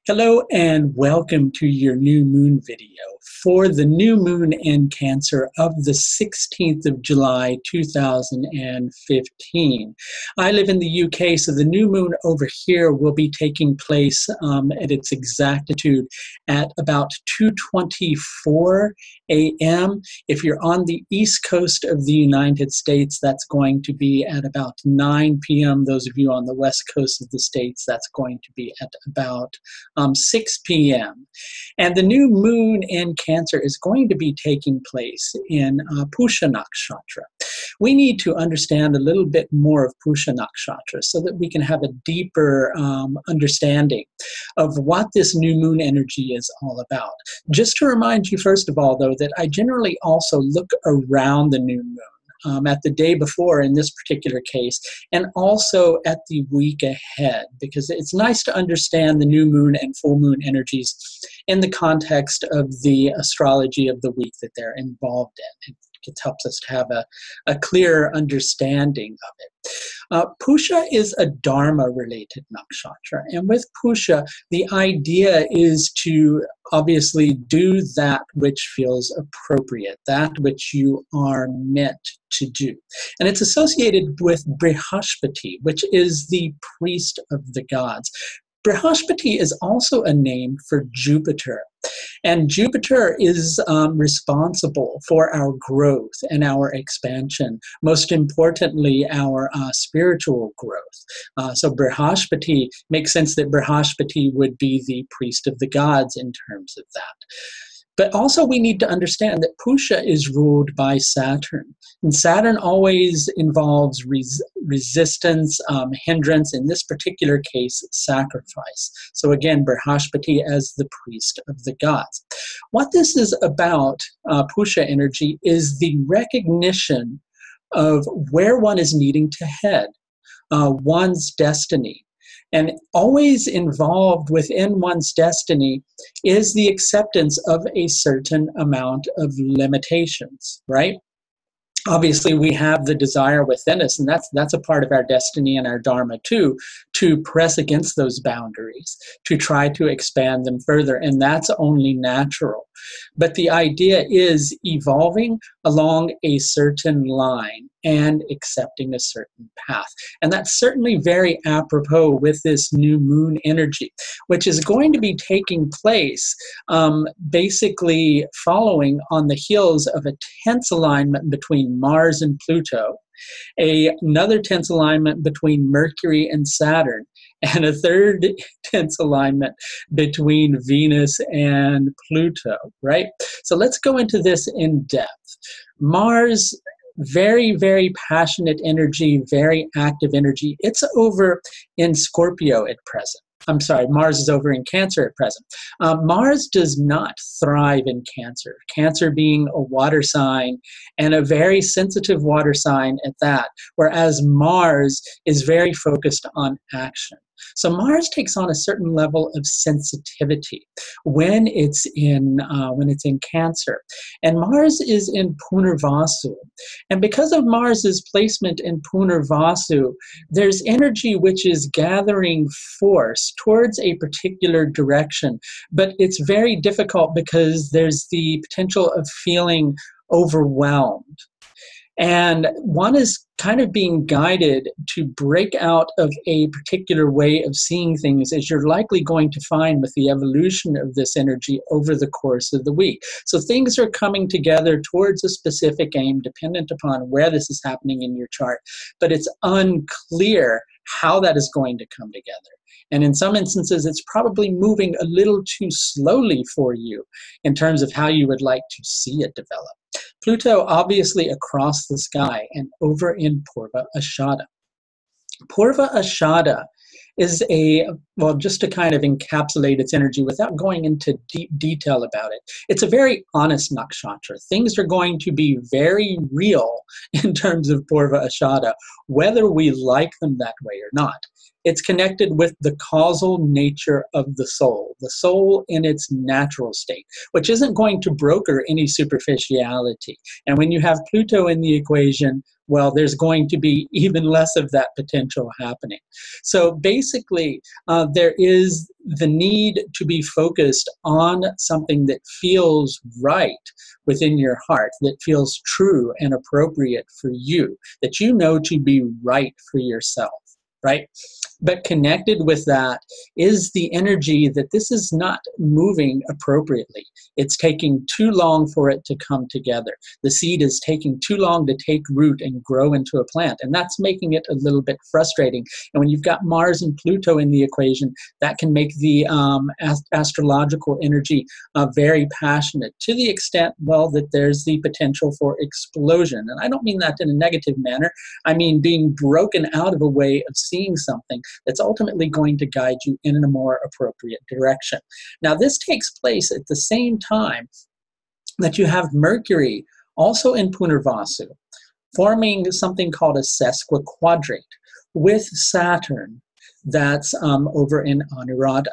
Hello and welcome to your new moon video for the new moon in Cancer of the 16th of July 2015. I live in the UK, so the new moon over here will be taking place at its exactitude at about 2:24 a.m. If you're on the east coast of the United States, that's going to be at about 9 p.m. Those of you on the west coast of the States, that's going to be at about 6 p.m. And the new moon in Cancer is going to be taking place in Pushya Nakshatra. We need to understand a little bit more of Pushya Nakshatra so that we can have a deeper understanding of what this new moon energy is all about. Just to remind you, first of all, though, that I generally also look around the new moon. At the day before in this particular case, and also at the week ahead, because it's nice to understand the new moon and full moon energies in the context of the astrology of the week that they're involved in. It helps us to have a clear understanding of it. Pushya is a Dharma-related nakshatra, and with Pushya, the idea is to obviously do that which feels appropriate, that which you are meant to do. And it's associated with Brihaspati, which is the priest of the gods. Brihaspati is also a name for Jupiter. And Jupiter is responsible for our growth and our expansion, most importantly, our spiritual growth. So Brihaspati makes sense that Brihaspati would be the priest of the gods in terms of that. But also we need to understand that Pushya is ruled by Saturn. And Saturn always involves resistance, hindrance, in this particular case, sacrifice. So again, Brihaspati as the priest of the gods. What this is about, Pushya energy, is the recognition of where one is needing to head, one's destiny. And always involved within one's destiny is the acceptance of a certain amount of limitations, right? Obviously, we have the desire within us, and that's a part of our destiny and our dharma too, to press against those boundaries, to try to expand them further, and that's only natural. But the idea is evolving along a certain line and accepting a certain path. And that's certainly very apropos with this new moon energy, which is going to be taking place basically following on the heels of a tense alignment between Mars and Pluto, another tense alignment between Mercury and Saturn, and a third tense alignment between Venus and Pluto, right? So let's go into this in depth. Mars, very, very passionate energy, very active energy. It's over in Scorpio at present. I'm sorry, Mars is over in Cancer at present. Mars does not thrive in Cancer. Cancer being a water sign, and a very sensitive water sign at that, whereas Mars is very focused on action. So Mars takes on a certain level of sensitivity when it's in Cancer, and Mars is in Punarvasu. And because of Mars's placement in Punarvasu, there's energy which is gathering force towards a particular direction, but it's very difficult because there's the potential of feeling overwhelmed. And one is kind of being guided to break out of a particular way of seeing things, as you're likely going to find with the evolution of this energy over the course of the week. So things are coming together towards a specific aim, dependent upon where this is happening in your chart, but it's unclear how that is going to come together. And in some instances, it's probably moving a little too slowly for you in terms of how you would like to see it develop. Pluto obviously across the sky and over in Purva Ashadha. Purva Ashadha is well, just to kind of encapsulate its energy without going into deep detail about it, it's a very honest nakshatra. Things are going to be very real in terms of Purva Ashadha, whether we like them that way or not. It's connected with the causal nature of the soul in its natural state, which isn't going to broker any superficiality. And when you have Pluto in the equation, well, there's going to be even less of that potential happening. So basically, there is the need to be focused on something that feels right within your heart, that feels true and appropriate for you, that you know to be right for yourself, right? But connected with that is the energy that this is not moving appropriately. It's taking too long for it to come together. The seed is taking too long to take root and grow into a plant, and that's making it a little bit frustrating. And when you've got Mars and Pluto in the equation, that can make the astrological energy very passionate, to the extent, well, that there's the potential for explosion. And I don't mean that in a negative manner. I mean being broken out of a way of seeing something that's ultimately going to guide you in a more appropriate direction. Now, this takes place at the same time that you have Mercury also in Punarvasu, forming something called a sesquiquadrate with Saturn that's over in Anuradha.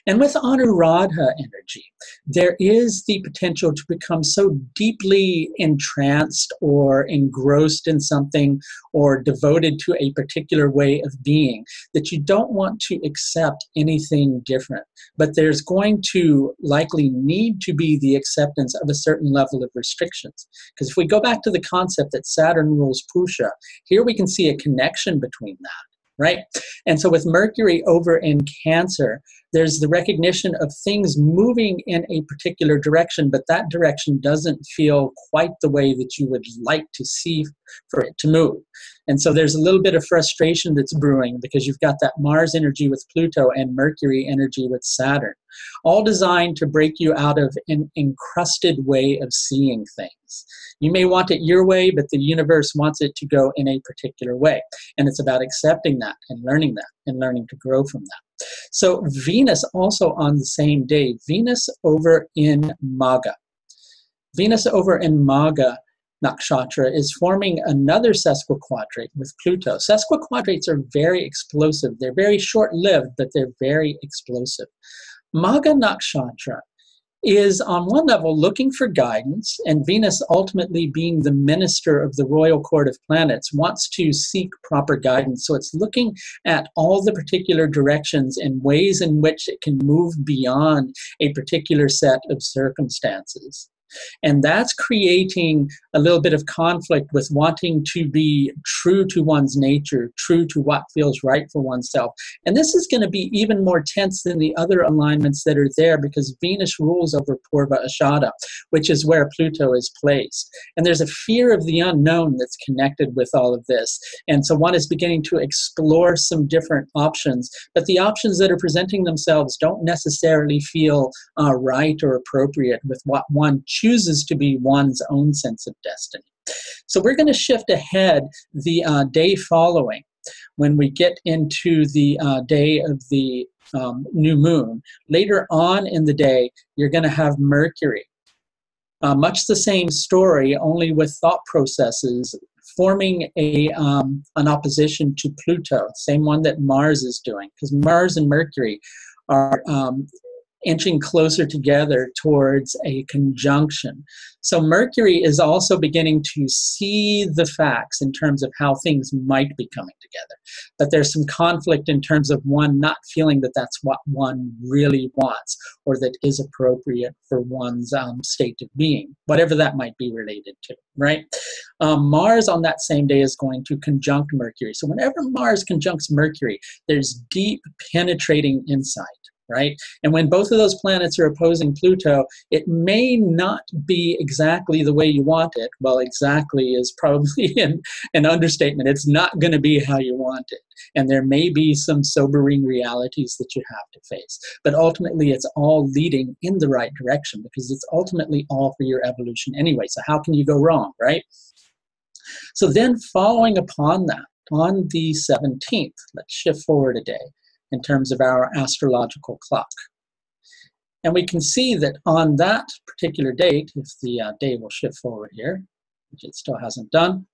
And with Anuradha energy, there is the potential to become so deeply entranced or engrossed in something or devoted to a particular way of being that you don't want to accept anything different. But there's going to likely need to be the acceptance of a certain level of restrictions. Because if we go back to the concept that Saturn rules Pushya, here we can see a connection between that. Right? And so with Mercury over in Cancer, there's the recognition of things moving in a particular direction, but that direction doesn't feel quite the way that you would like to see for it to move. And so there's a little bit of frustration that's brewing because you've got that Mars energy with Pluto and Mercury energy with Saturn, all designed to break you out of an encrusted way of seeing things. You may want it your way, but the universe wants it to go in a particular way. And it's about accepting that and learning to grow from that. So Venus also on the same day, Venus over in Magha. Venus over in Magha nakshatra is forming another sesquiquadrate with Pluto. Sesquiquadrates are very explosive. They're very short-lived, but they're very explosive. Magha nakshatra is on one level looking for guidance, and Venus, ultimately being the minister of the royal court of planets, wants to seek proper guidance. So it's looking at all the particular directions and ways in which it can move beyond a particular set of circumstances. And that's creating a little bit of conflict with wanting to be true to one's nature, true to what feels right for oneself. And this is going to be even more tense than the other alignments that are there because Venus rules over Purva Ashadha, which is where Pluto is placed. And there's a fear of the unknown that's connected with all of this. And so one is beginning to explore some different options, but the options that are presenting themselves don't necessarily feel right or appropriate with what one chooses to be one's own sense of destiny. So we're going to shift ahead the day following when we get into the day of the new moon. Later on in the day, you're going to have Mercury. Much the same story, only with thought processes forming an opposition to Pluto, same one that Mars is doing, because Mars and Mercury are inching closer together towards a conjunction. So Mercury is also beginning to see the facts in terms of how things might be coming together. But there's some conflict in terms of one not feeling that that's what one really wants or that is appropriate for one's state of being, whatever that might be related to, right? Mars on that same day is going to conjunct Mercury. So whenever Mars conjuncts Mercury, there's deep penetrating insight. Right? And when both of those planets are opposing Pluto, it may not be exactly the way you want it. Well, exactly is probably an understatement. It's not going to be how you want it. And there may be some sobering realities that you have to face. But ultimately, it's all leading in the right direction because it's ultimately all for your evolution anyway. So how can you go wrong, right? So then following upon that, on the 17th, let's shift forward a day in terms of our astrological clock. And we can see that on that particular date, if the day will shift forward here, which it still hasn't done,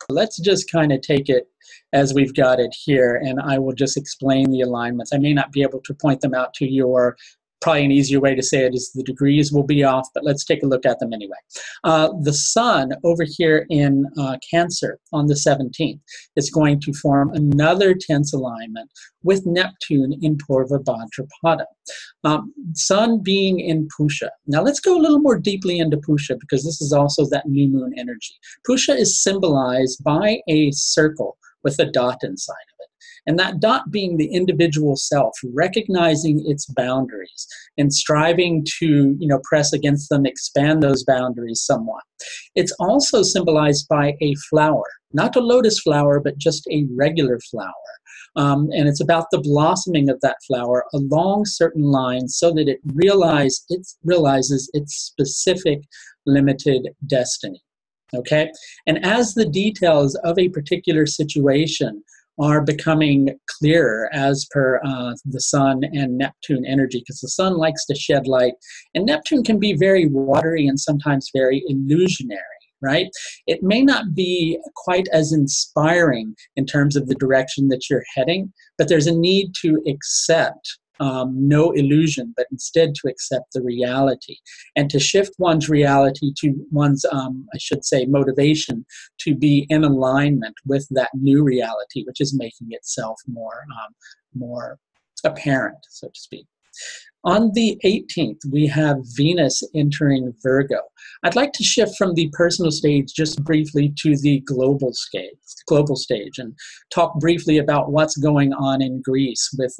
Let's just kind of take it as we've got it here, and I will just explain the alignments. I may not be able to point them out to you, or probably an easier way to say it is the degrees will be off, but let's take a look at them anyway. The sun over here in Cancer on the 17th is going to form another tense alignment with Neptune in Purva Bhadrapada. Sun being in Pushya. Now let's go a little more deeply into Pushya, because this is also that new moon energy. Pushya is symbolized by a circle with a dot inside of it. And that dot being the individual self, recognizing its boundaries and striving to, press against them, expand those boundaries somewhat. It's also symbolized by a flower, not a lotus flower, but just a regular flower. And it's about the blossoming of that flower along certain lines so that it realizes its specific limited destiny. Okay? And as the details of a particular situation are becoming clearer as per the sun and Neptune energy, because the sun likes to shed light, and Neptune can be very watery and sometimes very illusionary, right? It may not be quite as inspiring in terms of the direction that you're heading, but there's a need to accept no illusion, but instead to accept the reality and to shift one's reality to one's, motivation to be in alignment with that new reality, which is making itself more apparent, so to speak. On the 18th, we have Venus entering Virgo. I'd like to shift from the personal stage just briefly to the global stage, and talk briefly about what's going on in Greece with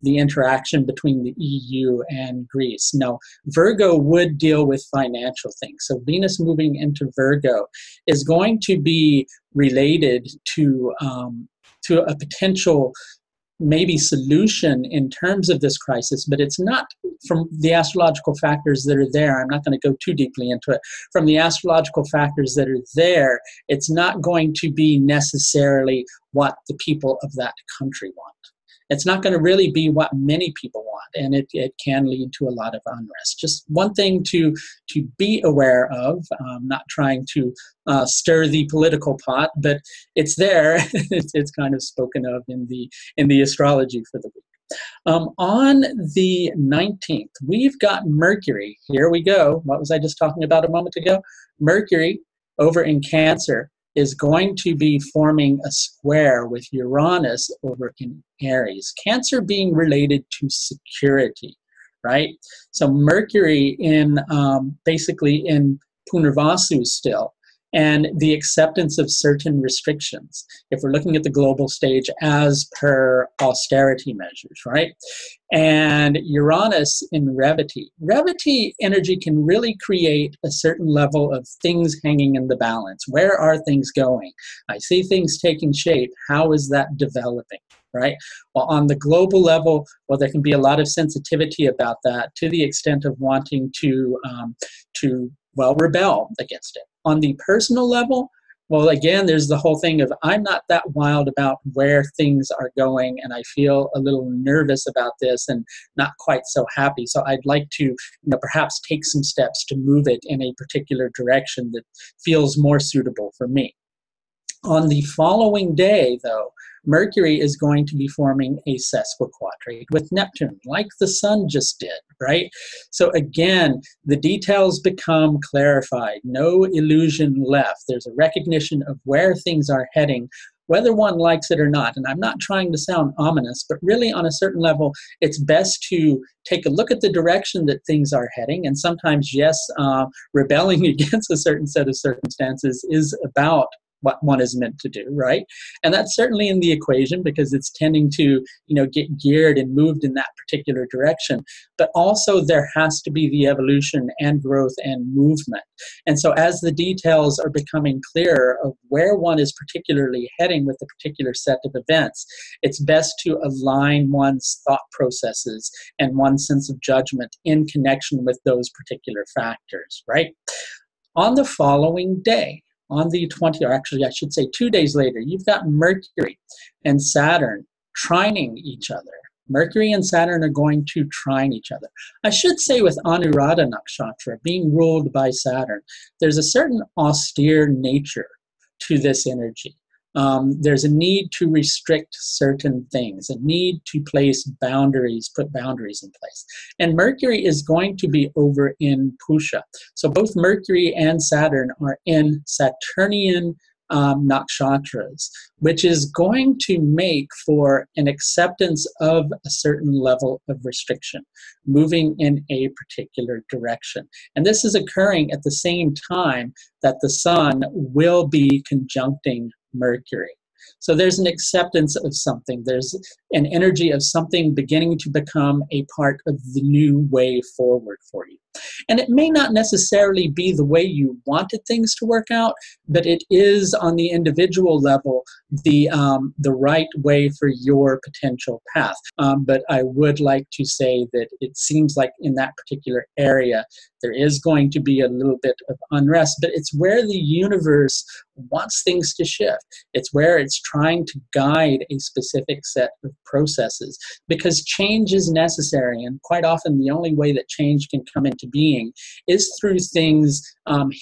the interaction between the EU and Greece. Now, Virgo would deal with financial things. So Venus moving into Virgo is going to be related to a potential maybe solution in terms of this crisis, but it's not from the astrological factors that are there. I'm not going to go too deeply into it. From the astrological factors that are there, it's not going to be necessarily what the people of that country want. It's not going to really be what many people want, and it can lead to a lot of unrest. Just one thing to be aware of, not trying to stir the political pot, but it's there. It's kind of spoken of in the astrology for the week. On the 19th, we've got Mercury. Here we go. What was I just talking about a moment ago? Mercury over in Cancer is going to be forming a square with Uranus over in Aries. Cancer being related to security, right? So Mercury in basically in Punarvasu still, and the acceptance of certain restrictions, if we're looking at the global stage as per austerity measures, right? And Uranus in Revati. Revati energy can really create a certain level of things hanging in the balance. Where are things going? I see things taking shape. How is that developing, right? Well, on the global level, well, there can be a lot of sensitivity about that to the extent of wanting to rebel against it. On the personal level, well, again, there's the whole thing of I'm not that wild about where things are going, and I feel a little nervous about this and not quite so happy. So I'd like to, perhaps take some steps to move it in a particular direction that feels more suitable for me. On the following day, though, Mercury is going to be forming a sesquiquadrate with Neptune, like the sun just did, right? So again, the details become clarified. No illusion left. There's a recognition of where things are heading, whether one likes it or not. And I'm not trying to sound ominous, but really on a certain level, it's best to take a look at the direction that things are heading. And sometimes, yes, rebelling against a certain set of circumstances is about what one is meant to do, right? And that's certainly in the equation because it's tending to, get geared and moved in that particular direction. But also there has to be the evolution and growth and movement. And so as the details are becoming clearer of where one is particularly heading with a particular set of events, it's best to align one's thought processes and one's sense of judgment in connection with those particular factors, right? On the following day, on the 20th, or actually I should say 2 days later, you've got Mercury and Saturn trining each other. Mercury and Saturn are going to trine each other. I should say with Anuradha Nakshatra being ruled by Saturn, there's a certain austere nature to this energy. There's a need to restrict certain things, a need to place boundaries, put boundaries in place. And Mercury is going to be over in Pushya. So both Mercury and Saturn are in Saturnian nakshatras, which is going to make for an acceptance of a certain level of restriction, moving in a particular direction. And this is occurring at the same time that the Sun will be conjuncting Mercury. So there's an acceptance of something. There's an energy of something beginning to become a part of the new way forward for you. And it may not necessarily be the way you wanted things to work out, but it is on the individual level the right way for your potential path. But I would like to say that it seems like in that particular area, there is going to be a little bit of unrest, but it's where the universe wants things to shift. It's where it's trying to guide a specific set of processes, because change is necessary, and quite often the only way that change can come into being is through things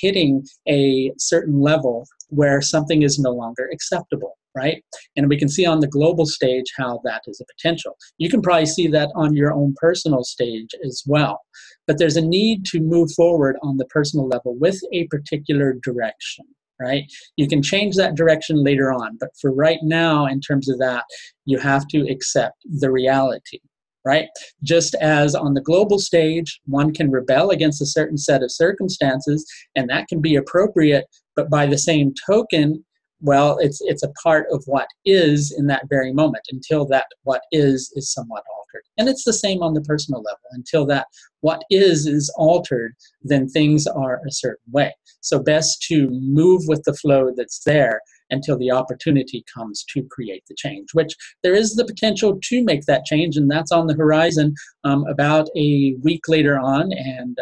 hitting a certain level where something is no longer acceptable, right? And we can see on the global stage how that is a potential. You can probably see that on your own personal stage as well. But there's a need to move forward on the personal level with a particular direction, right? You can change that direction later on, but for right now, in terms of that, you have to accept the reality, right? Just as on the global stage, one can rebel against a certain set of circumstances, and that can be appropriate, but by the same token, well, it's a part of what is in that very moment until that what is somewhat altered. And it's the same on the personal level. Until that what is altered, then things are a certain way. So best to move with the flow that's there until the opportunity comes to create the change, which there is the potential to make that change, and that's on the horizon about a week later on, and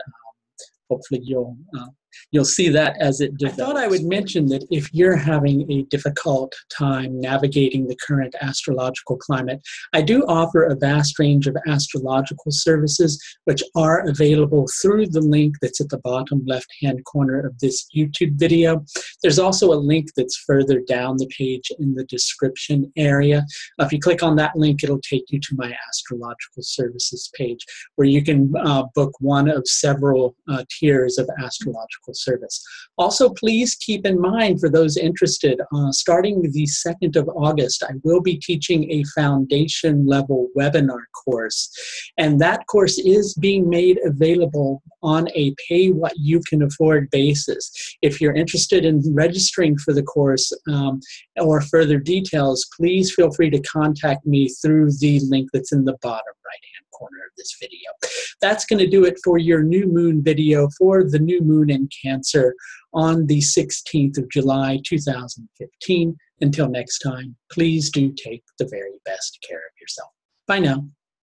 hopefully you'll see that as it develops. I thought I would mention that if you're having a difficult time navigating the current astrological climate, I do offer a vast range of astrological services which are available through the link that's at the bottom left-hand corner of this YouTube video. There's also a link that's further down the page in the description area. If you click on that link, it'll take you to my astrological services page, where you can book one of several tiers of astrological service. Also, please keep in mind, for those interested, starting the 2nd of August, I will be teaching a foundation level webinar course. And that course is being made available on a pay what you can afford basis. If you're interested in registering for the course or further details, please feel free to contact me through the link that's in the bottom right-hand corner of this video. That's going to do it for your new moon video for the new moon in Cancer on the 16th of July 2015. Until next time, please do take the very best care of yourself. Bye now.